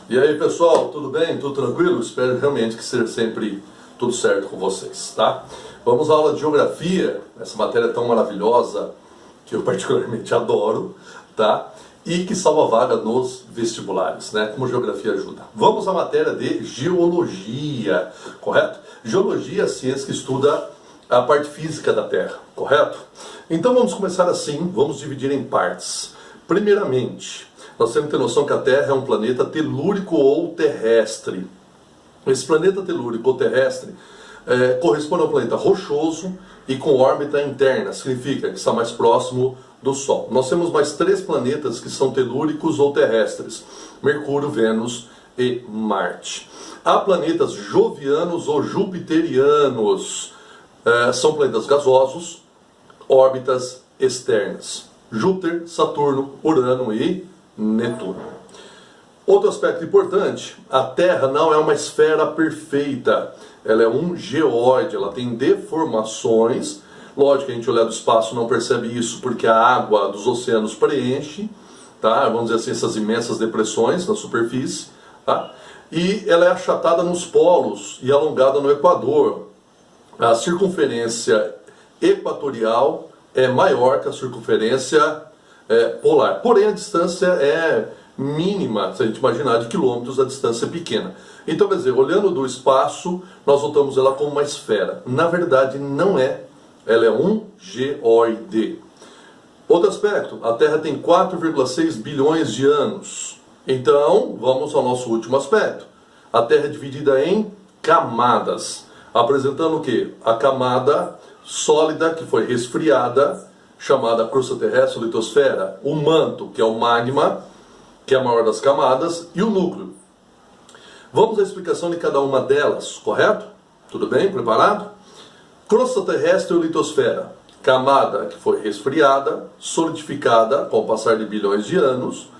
E aí pessoal, tudo bem? Tudo tranquilo? Espero realmente que seja sempre tudo certo com vocês, tá? Vamos à aula de geografia, essa matéria tão maravilhosa que eu particularmente adoro, tá? E que salva vaga nos vestibulares, né? Como geografia ajuda. Vamos à matéria de geologia, correto? Geologia é a ciência que estuda a parte física da Terra, correto? Então vamos começar assim, vamos dividir em partes. Primeiramente, nós temos que ter noção que a Terra é um planeta telúrico ou terrestre. Esse planeta telúrico ou terrestre corresponde a um planeta rochoso e com órbita interna, significa que está mais próximo do Sol. Nós temos mais 3 planetas que são telúricos ou terrestres: Mercúrio, Vênus e Marte. Há planetas jovianos ou jupiterianos, são planetas gasosos, órbitas externas: Júpiter, Saturno, Urano e Netuno. Outro aspecto importante: a Terra não é uma esfera perfeita, ela é um geóide, ela tem deformações. Lógico que a gente olhar do espaço não percebe isso, porque a água dos oceanos preenche, tá? Vamos dizer assim, essas imensas depressões na superfície, tá? E ela é achatada nos polos e alongada no Equador. A circunferência equatorial é maior que a circunferência polar. Porém, a distância é mínima, se a gente imaginar de quilômetros, a distância é pequena. Então, quer dizer, olhando do espaço, nós notamos ela como uma esfera. Na verdade, não é. Ela é um geóide. Outro aspecto: a Terra tem 4,6 bilhões de anos. Então, vamos ao nosso último aspecto. A Terra é dividida em camadas, apresentando o quê? A camada sólida, que foi resfriada, chamada crosta terrestre ou litosfera, o manto, que é o magma, que é a maior das camadas, e o núcleo. Vamos à explicação de cada uma delas, correto? Tudo bem? Preparado? Crosta terrestre ou litosfera, camada que foi resfriada, solidificada com o passar de bilhões de anos,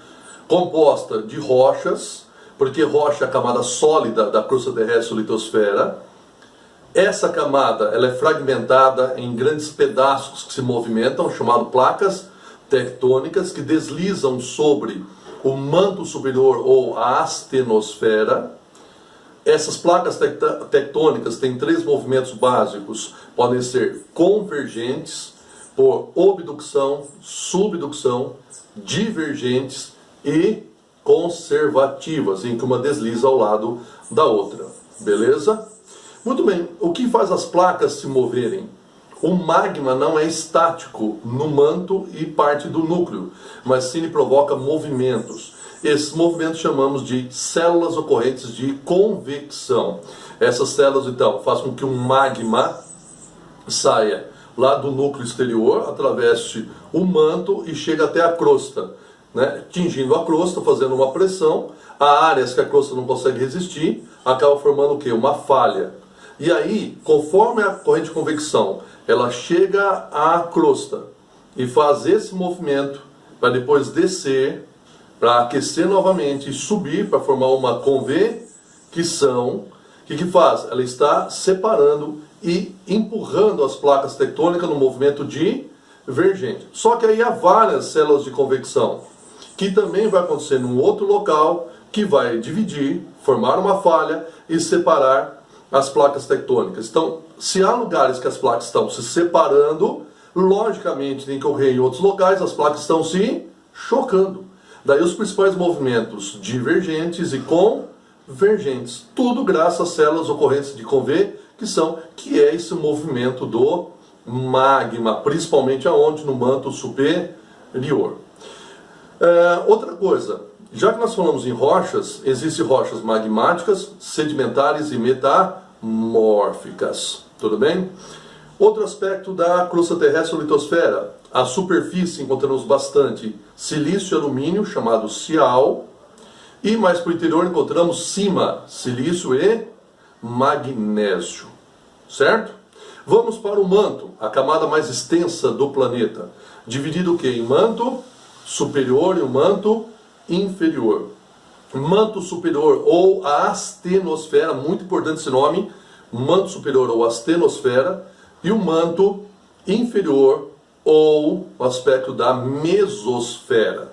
composta de rochas, porque rocha é a camada sólida da crosta terrestre ou litosfera. Essa camada ela é fragmentada em grandes pedaços que se movimentam, chamados placas tectônicas, que deslizam sobre o manto superior ou a astenosfera. Essas placas tectônicas têm 3 movimentos básicos, podem ser convergentes, por obducção, subducção, divergentes e conservativas, em que uma desliza ao lado da outra. Beleza? Muito bem, o que faz as placas se moverem? O magma não é estático no manto e parte do núcleo, mas sim provoca movimentos. Esses movimentos chamamos de células ocorrentes de convecção. Essas células, então, fazem com que o magma saia lá do núcleo exterior, atravesse o manto e chegue até a crosta, né? Atingindo a crosta, fazendo uma pressão. Há áreas que a crosta não consegue resistir, acaba formando o quê? Uma falha. E aí, conforme a corrente de convecção, ela chega à crosta e faz esse movimento para depois descer, para aquecer novamente e subir para formar uma convecção. O que faz? Ela está separando e empurrando as placas tectônicas no movimento divergente. Só que aí há várias células de convecção, que também vai acontecer num outro local, que vai dividir, formar uma falha e separar as placas tectônicas. Então, se há lugares que as placas estão se separando, logicamente tem que ocorrer em outros locais, as placas estão se chocando. Daí os principais movimentos divergentes e convergentes. Tudo graças às células ocorrentes de convecção, que é esse movimento do magma, principalmente aonde? No manto superior. Outra coisa, já que nós falamos em rochas, existem rochas magmáticas, sedimentares e metamórficas. Tudo bem? Outro aspecto da crosta terrestre ou litosfera: a superfície encontramos bastante silício e alumínio, chamado sial, e mais para o interior encontramos cima, silício e magnésio. Certo? Vamos para o manto, a camada mais extensa do planeta, dividido o quê? Em manto superior e o manto inferior. Manto superior ou astenosfera, muito importante esse nome, manto superior ou astenosfera, e o manto inferior ou o aspecto da mesosfera.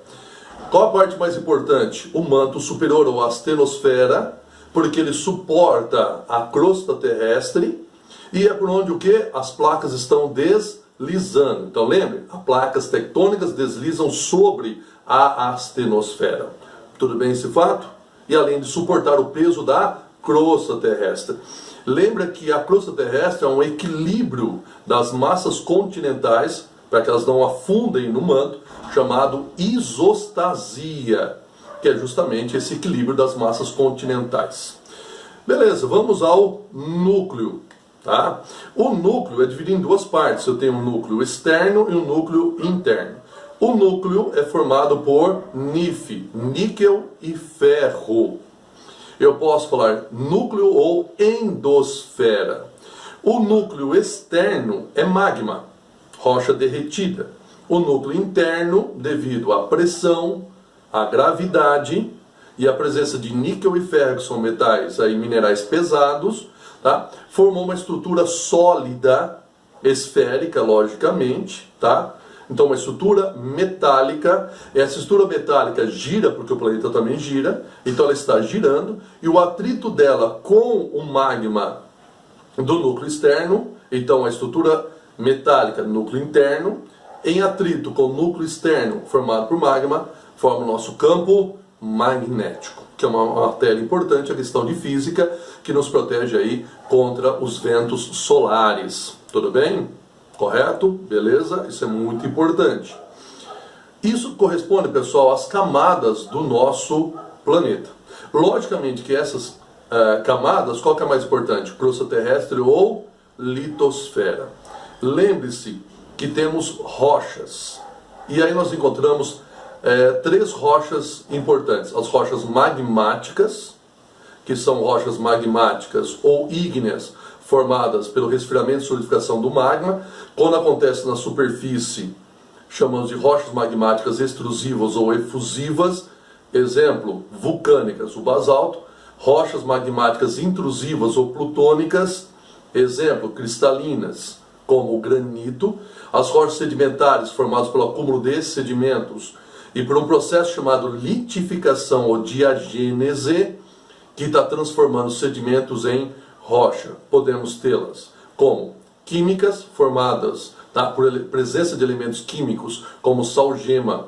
Qual a parte mais importante? O manto superior ou astenosfera, porque ele suporta a crosta terrestre e é por onde o quê? As placas estão deslizando. Então lembre, as placas tectônicas deslizam sobre a astenosfera. Tudo bem esse fato? E além de suportar o peso da crosta terrestre. Lembra que a crosta terrestre é um equilíbrio das massas continentais, para que elas não afundem no manto, chamado isostasia, que é justamente esse equilíbrio das massas continentais. Beleza, vamos ao núcleo. Tá? O núcleo é dividido em duas partes. Eu tenho um núcleo externo e um núcleo interno. O núcleo é formado por NiF, níquel e ferro. Eu posso falar núcleo ou endosfera. O núcleo externo é magma, rocha derretida. O núcleo interno, devido à pressão, à gravidade e à presença de níquel e ferro, que são metais aí, minerais pesados, tá? Formou uma estrutura sólida, esférica, logicamente, tá? Então uma estrutura metálica. Essa estrutura metálica gira porque o planeta também gira, então ela está girando, e o atrito dela com o magma do núcleo externo, então a estrutura metálica do núcleo interno, em atrito com o núcleo externo formado por magma, forma o nosso campo magnético, que é uma matéria importante, a questão de física, que nos protege aí contra os ventos solares. Tudo bem? Correto? Beleza? Isso é muito importante. Isso corresponde, pessoal, às camadas do nosso planeta. Logicamente que essas camadas, qual que é mais importante? Crosta terrestre ou litosfera. Lembre-se que temos rochas. E aí nós encontramos três rochas importantes. As rochas magmáticas, que são rochas magmáticas ou ígneas, formadas pelo resfriamento e solidificação do magma. Quando acontece na superfície, chamamos de rochas magmáticas extrusivas ou efusivas. Exemplo, vulcânicas, o basalto. Rochas magmáticas intrusivas ou plutônicas. Exemplo, cristalinas, como o granito. As rochas sedimentares, formadas pelo acúmulo desses sedimentos e por um processo chamado litificação ou diagênese, que está transformando os sedimentos em rocha. Podemos tê-las como químicas, formadas por presença de elementos químicos como salgema,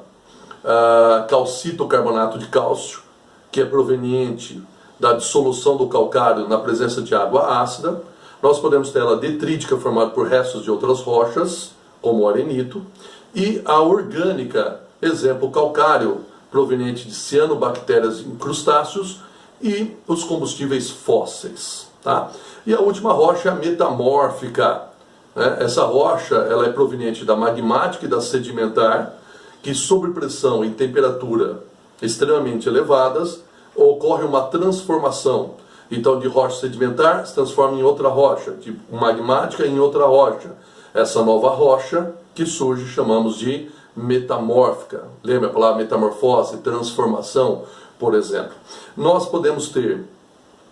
calcitocarbonato de cálcio, que é proveniente da dissolução do calcário na presença de água ácida. Nós podemos ter ela detrítica, formada por restos de outras rochas, como o arenito, e a orgânica, exemplo, calcário, proveniente de cianobactérias em crustáceos, e os combustíveis fósseis. Tá? E a última rocha é a metamórfica. Né? Essa rocha ela é proveniente da magmática e da sedimentar, que sob pressão e temperatura extremamente elevadas, ocorre uma transformação. Então de rocha sedimentar se transforma em outra rocha, de magmática em outra rocha. Essa nova rocha que surge chamamos de metamórfica. Lembra a palavra metamorfose, transformação, por exemplo. Nós podemos ter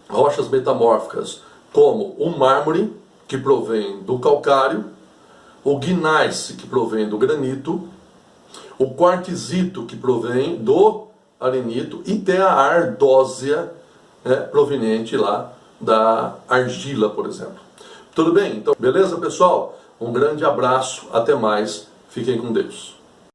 rochas metamórficas como o mármore, que provém do calcário, o gneiss, que provém do granito, o quartzito, que provém do arenito, e tem a ardósia, proveniente lá da argila, por exemplo. Tudo bem? Então, beleza, pessoal? Um grande abraço, até mais, fiquem com Deus.